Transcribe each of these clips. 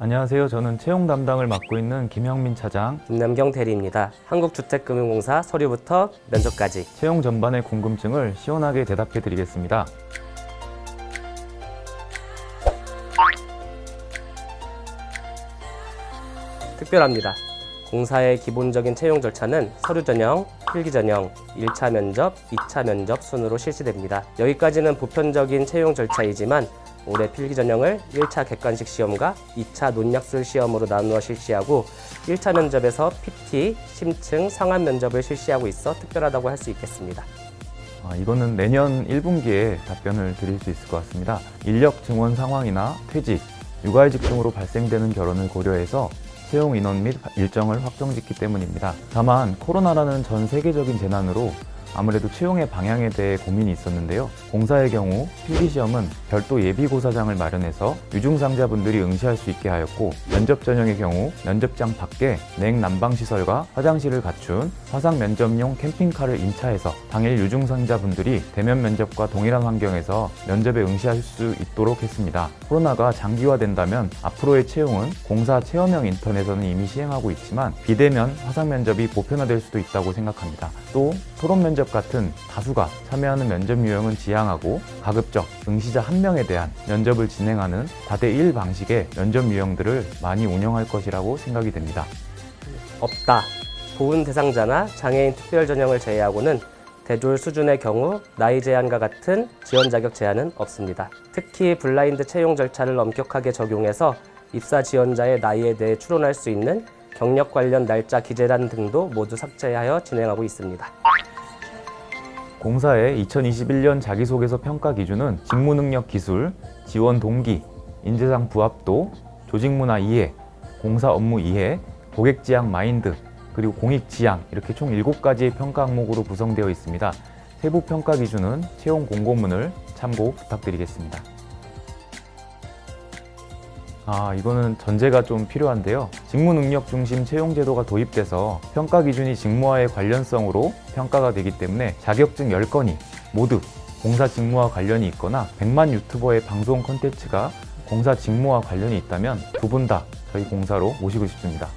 안녕하세요. 저는 채용 담당을 맡고 있는 김형민 차장. 김남경 대리입니다. 한국주택금융공사 서류부터 면접까지. 채용 전반의 궁금증을 시원하게 대답해 드리겠습니다. 특별합니다. 공사의 기본적인 채용 절차는 서류 전형, 필기 전형, 1차 면접, 2차 면접 순으로 실시됩니다. 여기까지는 보편적인 채용 절차이지만 올해 필기 전형을 1차 객관식 시험과 2차 논약술 시험으로 나누어 실시하고 1차 면접에서 PT, 심층, 상한 면접을 실시하고 있어 특별하다고 할 수 있겠습니다. 이거는 내년 1분기에 답변을 드릴 수 있을 것 같습니다. 인력 증원 상황이나 퇴직, 육아휴직 등으로 발생되는 결혼을 고려해서 채용 인원 및 일정을 확정짓기 때문입니다. 다만 코로나라는 전 세계적인 재난으로 아무래도 채용의 방향에 대해 고민이 있었는데요. 공사의 경우 필기시험은 별도 예비고사장을 마련해서 유증상자분들이 응시할 수 있게 하였고, 면접 전형의 경우 면접장 밖에 냉난방시설과 화장실을 갖춘 화상면접용 캠핑카를 임차해서 당일 유증상자분들이 대면 면접과 동일한 환경에서 면접에 응시할 수 있도록 했습니다. 코로나가 장기화된다면 앞으로의 채용은 공사 체험형 인턴에서는 이미 시행하고 있지만 비대면 화상면접이 보편화될 수도 있다고 생각합니다. 또 토론 면접 같은 다수가 참여하는 면접 유형은 지양하고 가급적 응시자 한 명에 대한 면접을 진행하는 다대1 방식의 면접 유형들을 많이 운영할 것이라고 생각이 됩니다. 없다. 보훈 대상자나 장애인 특별 전형을 제외하고는 대졸 수준의 경우 나이 제한과 같은 지원 자격 제한은 없습니다. 특히 블라인드 채용 절차를 엄격하게 적용해서 입사 지원자의 나이에 대해 추론할 수 있는 경력 관련 날짜 기재란 등도 모두 삭제하여 진행하고 있습니다. 공사의 2021년 자기소개서 평가 기준은 직무능력 기술, 지원 동기, 인재상 부합도, 조직문화 이해, 공사 업무 이해, 고객지향 마인드, 그리고 공익지향, 이렇게 총 7가지의 평가 항목으로 구성되어 있습니다. 세부 평가 기준은 채용 공고문을 참고 부탁드리겠습니다. 이거는 전제가 좀 필요한데요. 직무능력 중심 채용제도가 도입돼서 평가 기준이 직무와의 관련성으로 평가가 되기 때문에 자격증 10건이 모두 공사 직무와 관련이 있거나 100만 유튜버의 방송 콘텐츠가 공사 직무와 관련이 있다면 두 분 다 저희 공사로 모시고 싶습니다.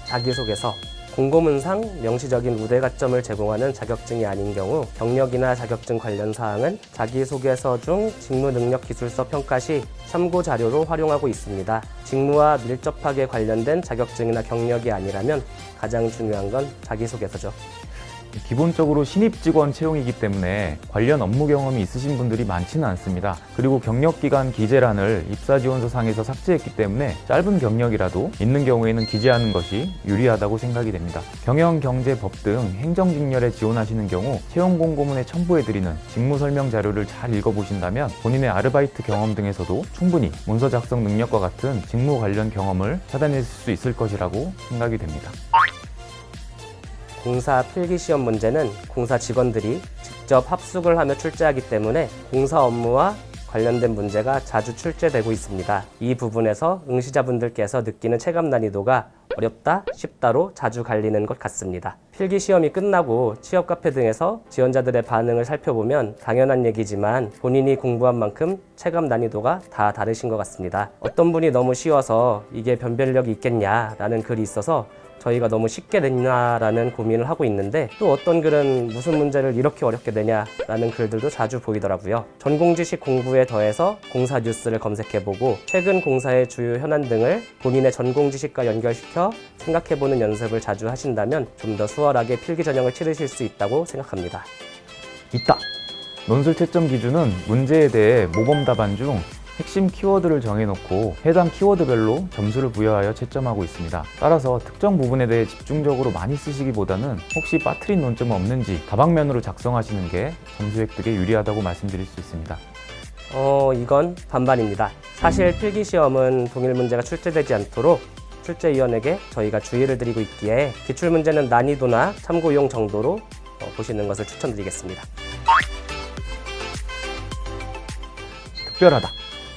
자기소개서. 공고문상 명시적인 우대 가점을 제공하는 자격증이 아닌 경우 경력이나 자격증 관련 사항은 자기소개서 중 직무능력 기술서 평가 시 참고 자료로 활용하고 있습니다. 직무와 밀접하게 관련된 자격증이나 경력이 아니라면 가장 중요한 건 자기소개서죠. 기본적으로 신입 직원 채용이기 때문에 관련 업무 경험이 있으신 분들이 많지는 않습니다. 그리고 경력기간 기재란을 입사지원서 상에서 삭제했기 때문에 짧은 경력이라도 있는 경우에는 기재하는 것이 유리하다고 생각이 됩니다. 경영, 경제, 법 등 행정직렬에 지원하시는 경우 채용 공고문에 첨부해드리는 직무 설명 자료를 잘 읽어보신다면 본인의 아르바이트 경험 등에서도 충분히 문서 작성 능력과 같은 직무 관련 경험을 찾아낼 수 있을 것이라고 생각이 됩니다. 공사 필기시험 문제는 공사 직원들이 직접 합숙을 하며 출제하기 때문에 공사 업무와 관련된 문제가 자주 출제되고 있습니다. 이 부분에서 응시자분들께서 느끼는 체감 난이도가 어렵다, 쉽다로 자주 갈리는 것 같습니다. 필기시험이 끝나고 취업 카페 등에서 지원자들의 반응을 살펴보면 당연한 얘기지만 본인이 공부한 만큼 체감 난이도가 다 다르신 것 같습니다. 어떤 분이 너무 쉬워서 이게 변별력이 있겠냐라는 글이 있어서 저희가 너무 쉽게 냈나라는 고민을 하고 있는데, 또 어떤 글은 무슨 문제를 이렇게 어렵게 내냐라는 글들도 자주 보이더라고요. 전공 지식 공부에 더해서 공사 뉴스를 검색해보고 최근 공사의 주요 현안 등을 본인의 전공 지식과 연결시켜 생각해보는 연습을 자주 하신다면 좀 더 수월하게 필기 전형을 치르실 수 있다고 생각합니다. 있다! 논술 채점 기준은 문제에 대해 모범 답안 중 핵심 키워드를 정해놓고 해당 키워드별로 점수를 부여하여 채점하고 있습니다. 따라서 특정 부분에 대해 집중적으로 많이 쓰시기보다는 혹시 빠뜨린 논점은 없는지 다방면으로 작성하시는 게 점수 획득에 유리하다고 말씀드릴 수 있습니다. 이건 반반입니다. 사실 필기시험은 동일 문제가 출제되지 않도록 출제위원에게 저희가 주의를 드리고 있기에 기출문제는 난이도나 참고용 정도로 보시는 것을 추천드리겠습니다. 특별하다.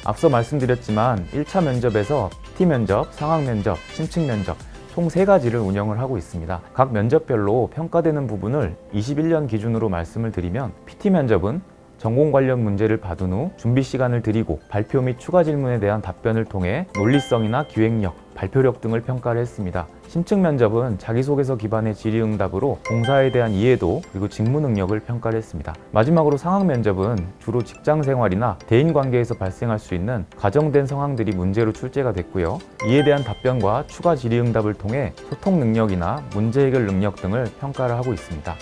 앞서 말씀드렸지만 1차 면접에서 PT 면접, 상황 면접, 심층 면접 총 3가지를 운영을 하고 있습니다. 각 면접별로 평가되는 부분을 21년 기준으로 말씀을 드리면 PT 면접은 전공 관련 문제를 받은 후 준비 시간을 드리고 발표 및 추가 질문에 대한 답변을 통해 논리성이나 기획력, 발표력 등을 평가를 했습니다. 심층 면접은 자기소개서 기반의 질의응답으로 공사에 대한 이해도 그리고 직무 능력을 평가를 했습니다. 마지막으로 상황 면접은 주로 직장 생활이나 대인 관계에서 발생할 수 있는 가정된 상황들이 문제로 출제가 됐고요. 이에 대한 답변과 추가 질의응답을 통해 소통 능력이나 문제 해결 능력 등을 평가를 하고 있습니다.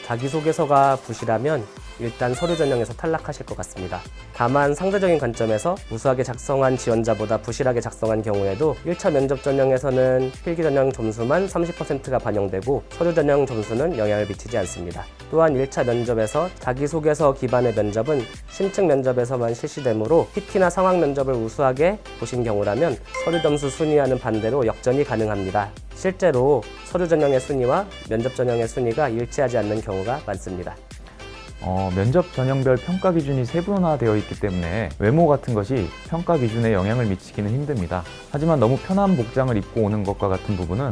자기소개서가 부실하면 일단 서류 전형에서 탈락하실 것 같습니다. 다만 상대적인 관점에서 우수하게 작성한 지원자보다 부실하게 작성한 경우에도 1차 면접 전형에서는 필기 전형 점수만 30%가 반영되고 서류 전형 점수는 영향을 미치지 않습니다. 또한 1차 면접에서 자기소개서 기반의 면접은 심층 면접에서만 실시되므로 PT나 상황 면접을 우수하게 보신 경우라면 서류 점수 순위와는 반대로 역전이 가능합니다. 실제로 서류 전형의 순위와 면접 전형의 순위가 일치하지 않는 경우가 많습니다. 면접 전형별 평가 기준이 세분화되어 있기 때문에 외모 같은 것이 평가 기준에 영향을 미치기는 힘듭니다. 하지만 너무 편한 복장을 입고 오는 것과 같은 부분은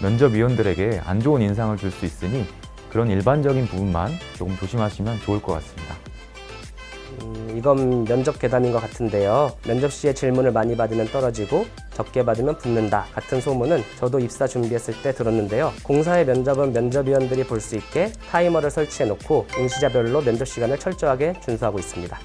면접위원들에게 안 좋은 인상을 줄 수 있으니 그런 일반적인 부분만 조금 조심하시면 좋을 것 같습니다. 이건 면접 괴담인 것 같은데요. 면접 시에 질문을 많이 받으면 떨어지고 적게 받으면 붙는다 같은 소문은 저도 입사 준비했을 때 들었는데요. 공사의 면접은 면접위원들이 볼 수 있게 타이머를 설치해놓고 응시자별로 면접 시간을 철저하게 준수하고 있습니다.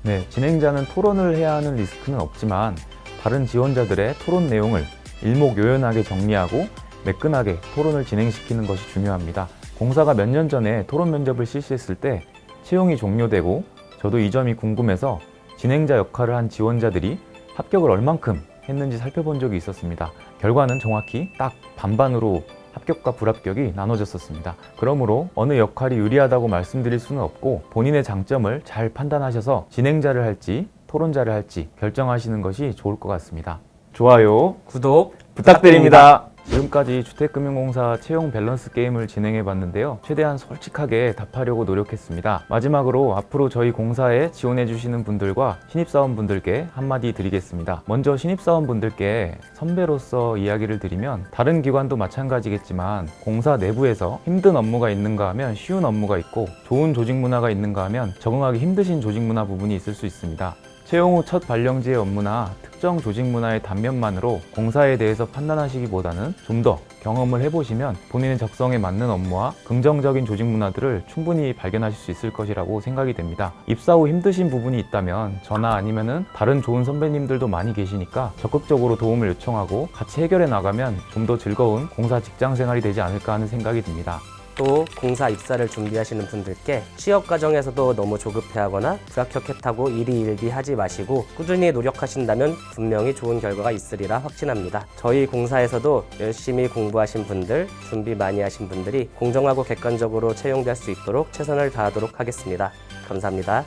네, 진행자는 토론을 해야 하는 리스크는 없지만 다른 지원자들의 토론 내용을 일목요연하게 정리하고 매끈하게 토론을 진행시키는 것이 중요합니다. 공사가 몇 년 전에 토론 면접을 실시했을 때 채용이 종료되고 저도 이 점이 궁금해서 진행자 역할을 한 지원자들이 합격을 얼만큼 했는지 살펴본 적이 있었습니다. 결과는 정확히 딱 반반으로 합격과 불합격이 나눠졌었습니다. 그러므로 어느 역할이 유리하다고 말씀드릴 수는 없고 본인의 장점을 잘 판단하셔서 진행자를 할지 토론자를 할지 결정하시는 것이 좋을 것 같습니다. 좋아요, 구독 부탁드립니다. 지금까지 주택금융공사 채용 밸런스 게임을 진행해 봤는데요. 최대한 솔직하게 답하려고 노력했습니다. 마지막으로 앞으로 저희 공사에 지원해 주시는 분들과 신입사원분들께 한마디 드리겠습니다. 먼저 신입사원분들께 선배로서 이야기를 드리면 다른 기관도 마찬가지겠지만 공사 내부에서 힘든 업무가 있는가 하면 쉬운 업무가 있고 좋은 조직 문화가 있는가 하면 적응하기 힘드신 조직 문화 부분이 있을 수 있습니다. 채용 후 첫 발령지의 업무나 특정 조직 문화의 단면만으로 공사에 대해서 판단하시기보다는 좀 더 경험을 해보시면 본인의 적성에 맞는 업무와 긍정적인 조직 문화들을 충분히 발견하실 수 있을 것이라고 생각이 됩니다. 입사 후 힘드신 부분이 있다면 저나 아니면은 다른 좋은 선배님들도 많이 계시니까 적극적으로 도움을 요청하고 같이 해결해 나가면 좀 더 즐거운 공사 직장 생활이 되지 않을까 하는 생각이 듭니다. 또 공사 입사를 준비하시는 분들께 취업 과정에서도 너무 조급해하거나 불합격했다고 일희일비하지 마시고 꾸준히 노력하신다면 분명히 좋은 결과가 있으리라 확신합니다. 저희 공사에서도 열심히 공부하신 분들, 준비 많이 하신 분들이 공정하고 객관적으로 채용될 수 있도록 최선을 다하도록 하겠습니다. 감사합니다.